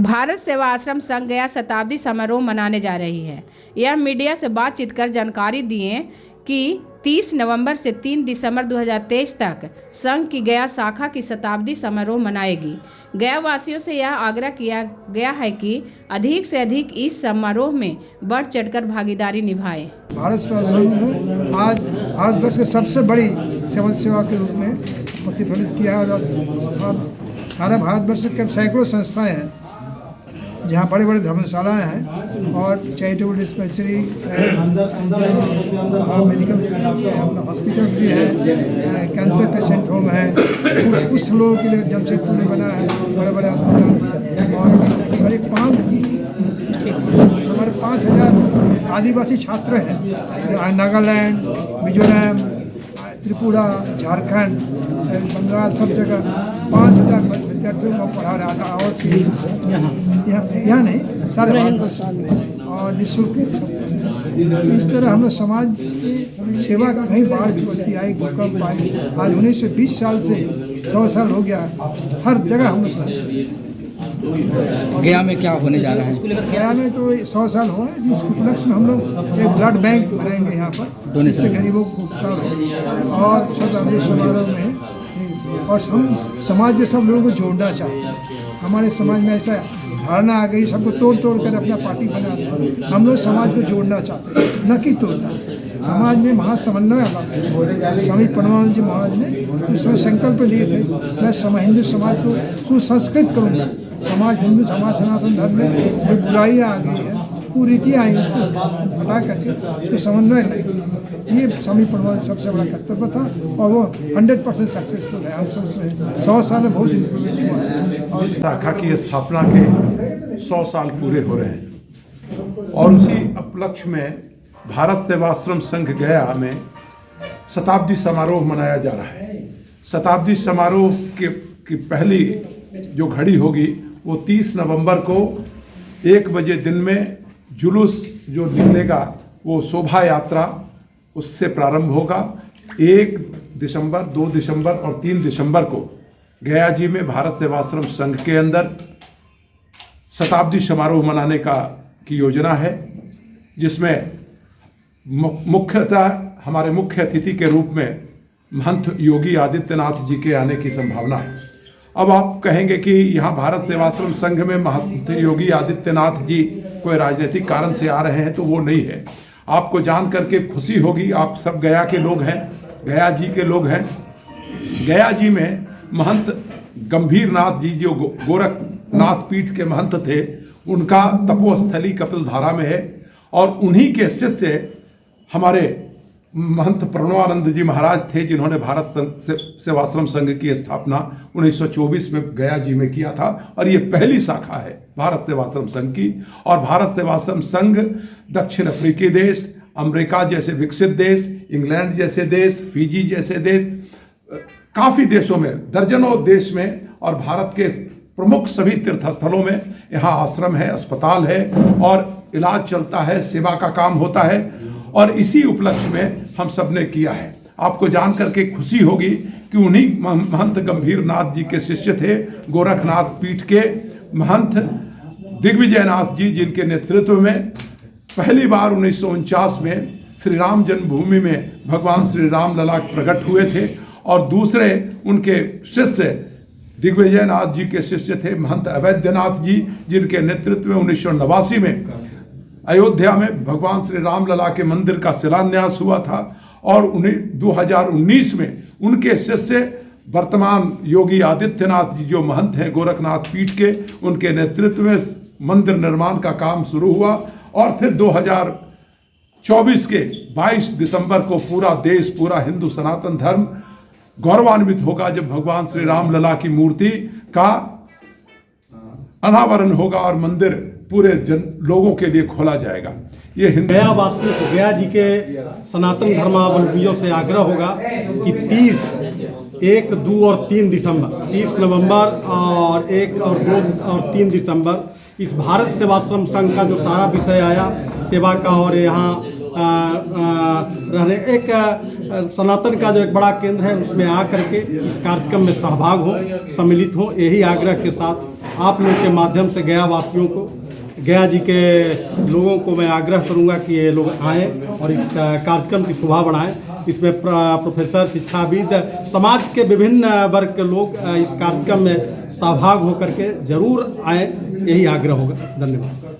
भारत सेवा आश्रम संघ गया शताब्दी समारोह मनाने जा रही है। यह मीडिया से बातचीत कर जानकारी दिए कि 30 नवंबर से 3 दिसंबर 2023 तक संघ की गया शाखा की शताब्दी समारोह मनाएगी। गया वासियों से यह आग्रह किया गया है कि अधिक से अधिक इस समारोह में बढ़ चढ़कर भागीदारी निभाएं। भारत सेवा संघ आज भारतवर्ष के सबसे बड़ी सिविल सेवा के रूप में प्रतिफलित किया है। सारा भारतवर्ष के सैकड़ों संस्थाएं हैं जहाँ बड़े बड़े धर्मशालाएँ हैं और चैरिटेबल डिस्पेंसरी मेडिकल हॉस्पिटल्स भी हैं, कैंसर पेशेंट होम है, कुछ लोगों के लिए जमशेदपुर में बना है बड़े बड़े अस्पताल, और हमारे 5,000 आदिवासी छात्र हैं नागालैंड, मिजोरम, त्रिपुरा, झारखंड, बंगाल, सब जगह 5,000 विद्यार्थियों को पढ़ा रहा था। और यहाँ नहीं सारे हिंदुस्तान में और निःशुल्क। इस तरह हम लोग समाज की सेवा का कहीं बाढ़ विपत्ति आई, भूकंप आई, आज 1920 साल से 100 साल हो गया, हर जगह हम लोग। गया में क्या होने जा रहा है? गया में तो 100 साल हुआ है, जिस उपलक्ष्य में हम लोग एक ब्लड बैंक बनाएंगे यहाँ पर, जिससे गरीबों को उपकार हो। और शताब्दी समारोह में और हम समाज के सब लोगों को जोड़ना चाहते हैं। हमारे समाज में ऐसा धारणा आ गई, सबको तोड़ तोड़ कर अपना पार्टी बना दें। हम लोग समाज को जोड़ना चाहते हैं, न कि तोड़ना। समाज में महासमन्वय आता है। स्वामी परमानंद जी महाराज ने इसमें संकल्प लिए थे, मैं हिंदू समाज को सुसंस्कृत करूँगा। समाज हिंदू समाज सनातन धर्म में जो बुराइयाँ आ गई हैं, कुरीतियाँ आई, उसको हटा करके उसको समन्वय नहीं। ये स्वामी परमानंद सबसे बड़ा कर्तव्य था और वो 100% सक्सेसफुल है। हम सोच रहे हैं 100 साल में बहुत इम्प्रूवमेंट हुआ है। और शाखा की स्थापना के 100 साल पूरे हो रहे हैं और उसी उपलक्ष्य में भारत सेवाश्रम संघ गया में शताब्दी समारोह मनाया जा रहा है। शताब्दी समारोह की पहली जो घड़ी होगी वो 30 नवंबर को 1 बजे दिन में जुलूस जो निकलेगा वो शोभा यात्रा उससे प्रारंभ होगा। 1 दिसंबर, 2 दिसंबर और 3 दिसंबर को गया जी में भारत सेवाश्रम संघ के अंदर शताब्दी समारोह मनाने की योजना है, जिसमें मुख्यतः हमारे मुख्य अतिथि के रूप में महंत योगी आदित्यनाथ जी के आने की संभावना है। अब आप कहेंगे कि यहाँ भारत सेवाश्रम संघ में महंत योगी आदित्यनाथ जी कोई राजनीतिक कारण से आ रहे हैं, तो वो नहीं है। आपको जान करके खुशी होगी, आप सब गया के लोग हैं, गया जी के लोग हैं। गया जी में महंत गंभीरनाथ जी जो गोरखनाथ पीठ के महंत थे, उनका तपोस्थली कपिलधारा में है और उन्हीं के शिष्य हमारे महंत प्रणवानंद जी महाराज थे, जिन्होंने भारत सेवाश्रम संघ की स्थापना 1924 में गया जी में किया था। और ये पहली शाखा है भारत सेवाश्रम संघ की। और भारत सेवाश्रम संघ दक्षिण अफ्रीकी देश, अमेरिका जैसे विकसित देश, इंग्लैंड जैसे देश, फिजी जैसे देश, काफ़ी देशों में, दर्जनों देश में और भारत के प्रमुख सभी तीर्थस्थलों में यहाँ आश्रम है, अस्पताल है और इलाज चलता है, सेवा का काम होता है। और इसी उपलक्ष्य में हम सब ने किया है। आपको जान करके खुशी होगी कि उन्हीं महंत गंभीरनाथ जी के शिष्य थे गोरखनाथ पीठ के महंत दिग्विजयनाथ जी, जिनके नेतृत्व में पहली बार 1949 में श्री राम जन्मभूमि में भगवान श्री राम लला प्रकट हुए थे। और दूसरे उनके शिष्य दिग्विजयनाथ जी के शिष्य थे महंत अवैधनाथ जी, जिनके नेतृत्व में 1989 में अयोध्या में भगवान श्री राम लला के मंदिर का शिलान्यास हुआ था। और 2019 में उनके शिष्य वर्तमान योगी आदित्यनाथ जी जो महंत हैं गोरखनाथ पीठ के, उनके नेतृत्व में मंदिर निर्माण का काम शुरू हुआ। और फिर 2024 के 22 दिसंबर को पूरा देश, पूरा हिंदू सनातन धर्म गौरवान्वित होगा जब भगवान श्री राम लला की मूर्ति का अनावरण होगा और मंदिर पूरे लोगों के लिए खोला जाएगा। ये गया वासियों से, गया जी के सनातन धर्मावलंबियों से आग्रह होगा कि 30, 1, 2 और 3 दिसंबर, 30 नवंबर और 1 और 2 और 3 दिसंबर इस भारत सेवाश्रम संघ का जो सारा विषय आया सेवा का और यहाँ रहने एक सनातन का जो एक बड़ा केंद्र है उसमें आ करके इस कार्यक्रम में सहभाग हो, सम्मिलित हो, यही आग्रह के साथ आप लोग के माध्यम से गया वासियों को, गया जी के लोगों को मैं आग्रह करूंगा कि ये लोग आएँ और इस कार्यक्रम की शोभा बढ़ाएं। इसमें प्रोफेसर, शिक्षाविद, समाज के विभिन्न वर्ग के लोग इस कार्यक्रम में सहभाग होकर के जरूर आएँ, यही आग्रह होगा। धन्यवाद।